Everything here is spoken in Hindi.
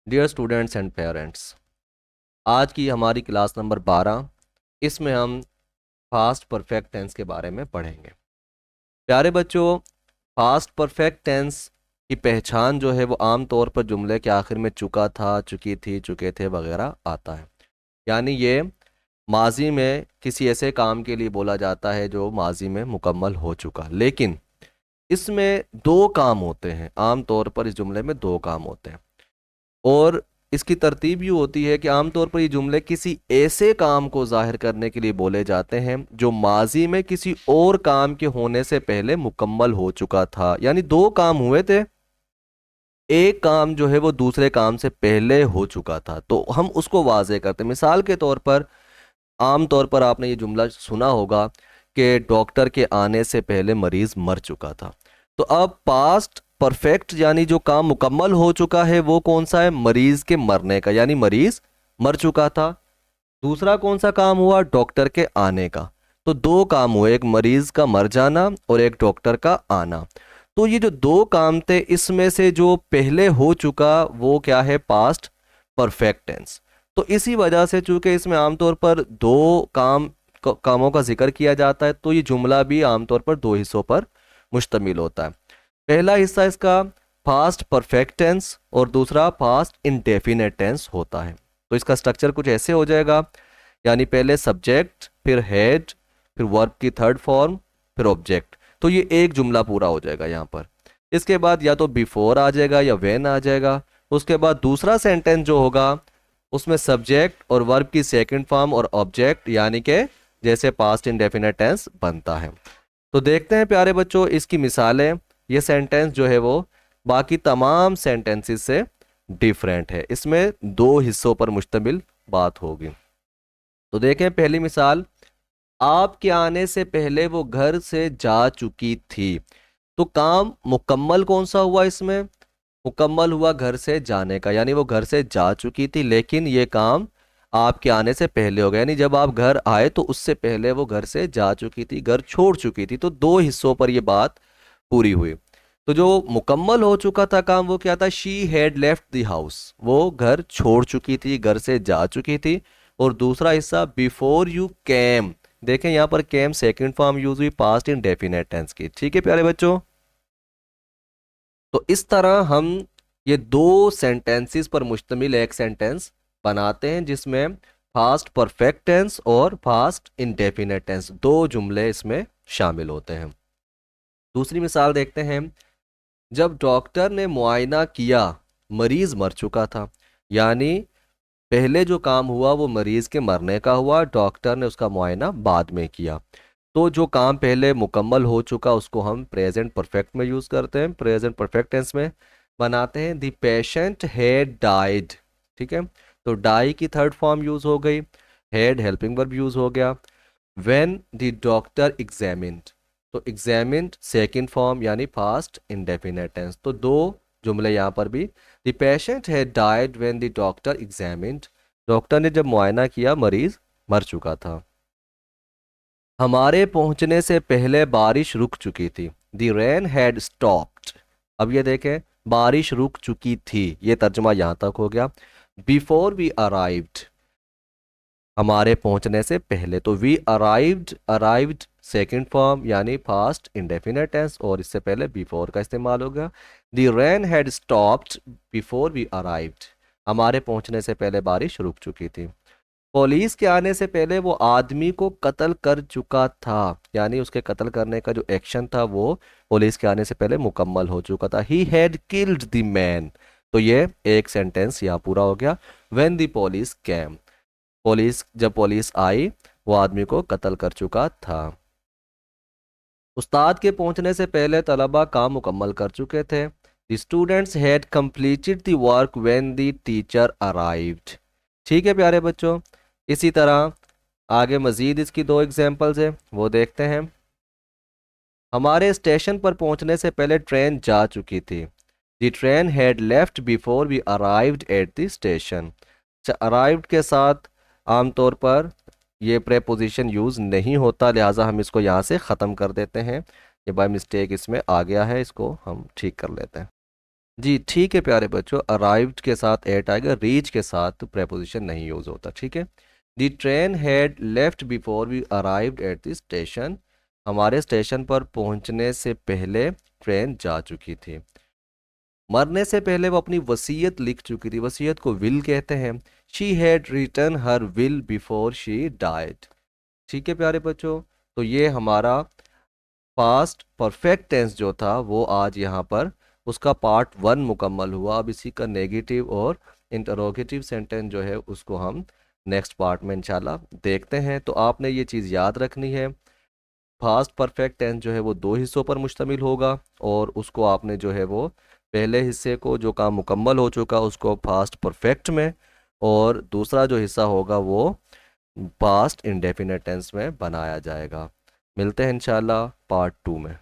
डियर स्टूडेंट्स एंड पेरेंट्स, आज की हमारी क्लास नंबर 12। इसमें हम पास्ट परफेक्ट टेंस के बारे में पढ़ेंगे। प्यारे बच्चों, पास्ट परफेक्ट टेंस की पहचान जो है वो आम तौर पर जुमले के आखिर में चुका था, चुकी थी, चुके थे वगैरह आता है। यानी ये माजी में किसी ऐसे काम के लिए बोला जाता है जो माजी में मुकम्मल हो चुका। लेकिन इसमें दो काम होते हैं, आम तौर पर इस जुमले में दो काम होते हैं। और इसकी तरतीब यूँ होती है कि आमतौर पर ये जुमले किसी ऐसे काम को जाहिर करने के लिए बोले जाते हैं जो माजी में किसी और काम के होने से पहले मुकम्मल हो चुका था। यानी दो काम हुए थे, एक काम जो है वो दूसरे काम से पहले हो चुका था, तो हम उसको वाज़े करते हैं। मिसाल के तौर पर, आम तौर पर आपने ये जुमला सुना होगा कि डॉक्टर के आने से पहले मरीज मर चुका था। तो अब पास्ट परफेक्ट यानी जो काम मुकम्मल हो चुका है वो कौन सा है? मरीज के मरने का, यानी मरीज मर चुका था। दूसरा कौन सा काम हुआ? डॉक्टर के आने का। तो दो काम हुए, एक मरीज का मर जाना और एक डॉक्टर का आना। तो ये जो दो काम थे, इसमें से जो पहले हो चुका वो क्या है? Past perfect tense. तो इसी वजह से चूंकि इसमें आमतौर पर दो कामों का जिक्र किया जाता है, तो ये जुमला भी आमतौर पर दो हिस्सों पर मुश्तमिल होता है। पहला हिस्सा इसका पास्ट परफेक्ट टेंस और दूसरा पास्ट इंडेफिनेट टेंस होता है। तो इसका स्ट्रक्चर कुछ ऐसे हो जाएगा, यानी पहले सब्जेक्ट, फिर हेड, फिर वर्ब की थर्ड फॉर्म, फिर ऑब्जेक्ट। तो ये एक जुमला पूरा हो जाएगा यहाँ पर। इसके बाद या तो बिफोर आ जाएगा या व्हेन आ जाएगा। उसके बाद दूसरा सेंटेंस जो होगा उसमें सब्जेक्ट और वर्ब की सेकंड फॉर्म और ऑब्जेक्ट, यानी कि जैसे पास्ट इंडेफिनेट टेंस बनता है। तो देखते हैं प्यारे बच्चों इसकी मिसालें। ये सेंटेंस जो है वो बाकी तमाम सेंटेंसेस से डिफरेंट है, इसमें दो हिस्सों पर मुश्तमिल बात होगी। तो देखें पहली मिसाल, आपके आने से पहले वो घर से जा चुकी थी। तो काम मुकम्मल कौन सा हुआ इसमें? मुकम्मल हुआ घर से जाने का, यानी वो घर से जा चुकी थी, लेकिन ये काम आपके आने से पहले हो गया। यानी जब आप घर आए तो उससे पहले वो घर से जा चुकी थी, घर छोड़ चुकी थी। तो दो हिस्सों पर ये बात पूरी हुई। तो जो मुकम्मल हो चुका था काम वो क्या था? She had left the house, वो घर छोड़ चुकी थी, घर से जा चुकी थी। और दूसरा हिस्सा बिफोर यू केम। देखें यहाँ पर केम सेकंड फॉर्म यूज हुई पास्ट इन डेफिनेट टेंस की। ठीक है प्यारे बच्चों, तो इस तरह हम ये दो सेंटेंसेस पर मुश्तमिल एक सेंटेंस बनाते हैं जिसमें पास्ट परफेक्ट टेंस और पास्ट इंडेफिनेट टेंस दो जुमले इसमें शामिल होते हैं। दूसरी मिसाल देखते हैं, जब डॉक्टर ने मुआयना किया मरीज मर चुका था। यानी पहले जो काम हुआ वो मरीज के मरने का हुआ, डॉक्टर ने उसका मुआयना बाद में किया। तो जो काम पहले मुकम्मल हो चुका उसको हम प्रेजेंट परफेक्ट में यूज करते हैं, प्रेजेंट परफेक्ट टेंस में बनाते हैं। The patient had died. ठीक है, तो डाई की थर्ड फॉर्म यूज हो गई, हैड हेल्पिंग वर्ब यूज हो गया। व्हेन द डॉक्टर एग्जामिन्ड, तो एग्जामिन्ड सेकंड फॉर्म यानी पास्ट इंडेफिनेट टेंस। तो दो जुमले यहाँ पर भी। The patient had died when the doctor examined, doctor ने जब मुआयना किया मरीज मर चुका था। हमारे पहुंचने से पहले बारिश रुक चुकी थी। The rain had stopped. अब ये देखें, बारिश रुक चुकी थी, ये तर्जुमा यहाँ तक हो गया। बिफोर वी अराइव्ड, हमारे पहुंचने से पहले, तो we arrived, arrived second form यानी पास्ट इंडेफिनेट टेंस, और इससे पहले बिफोर का इस्तेमाल हो गया। The rain had stopped before we arrived, हमारे पहुंचने से पहले बारिश रुक चुकी थी। पुलिस के आने से पहले वो आदमी को कत्ल कर चुका था, यानी उसके कत्ल करने का जो एक्शन था वो पुलिस के आने से पहले मुकम्मल हो चुका था। He had killed the man. तो ये एक सेंटेंस यहाँ पूरा हो गया। व्हेन द पुलिस केम, जब पुलिस आई वो आदमी को कत्ल कर चुका था। उस्ताद के पहुंचने से पहले तलबा काम मुकम्मल कर चुके थे। The students had completed the work when the teacher arrived. ठीक है प्यारे बच्चों, इसी तरह आगे मजीद इसकी दो एग्जांपल्स है, वो देखते हैं। हमारे स्टेशन पर पहुंचने से पहले ट्रेन जा चुकी थी। The train had left before we arrived at the station. Arrived के साथ आमतौर पर ये प्रेपोजिशन यूज़ नहीं होता, लिहाजा हम इसको यहाँ से ख़त्म कर देते हैं। ये बाय मिस्टेक इसमें आ गया है, इसको हम ठीक कर लेते हैं। जी ठीक है प्यारे बच्चों, अराइव्ड के साथ एट आएगा, रीच के साथ प्रेपोजिशन नहीं यूज होता, ठीक है। The train had left before we arrived at the station, हमारे स्टेशन पर पहुंचने से पहले ट्रेन जा चुकी थी। मरने से पहले वो अपनी वसीयत लिख चुकी थी, वसीयत को विल कहते हैं। She had written her will before she died. ठीक है प्यारे बच्चों, तो ये हमारा पास्ट परफेक्ट टेंस जो था वो आज यहाँ पर उसका पार्ट 1 मुकम्मल हुआ। अब इसी का नेगेटिव और इंटरोगेटिव सेंटेंस जो है उसको हम नेक्स्ट पार्ट में इंशाल्लाह देखते हैं। तो आपने ये चीज़ याद रखनी है, पास्ट परफेक्ट टेंस जो है वो 2 हिस्सों पर मुश्तमिल होगा, और उसको आपने जो है वो पहले हिस्से को जो काम मुकम्मल हो चुका उसको पास्ट परफेक्ट में, और दूसरा जो हिस्सा होगा वो पास्ट इंडेफिनिट टेंस में बनाया जाएगा। मिलते हैं इंशाल्लाह पार्ट 2 में।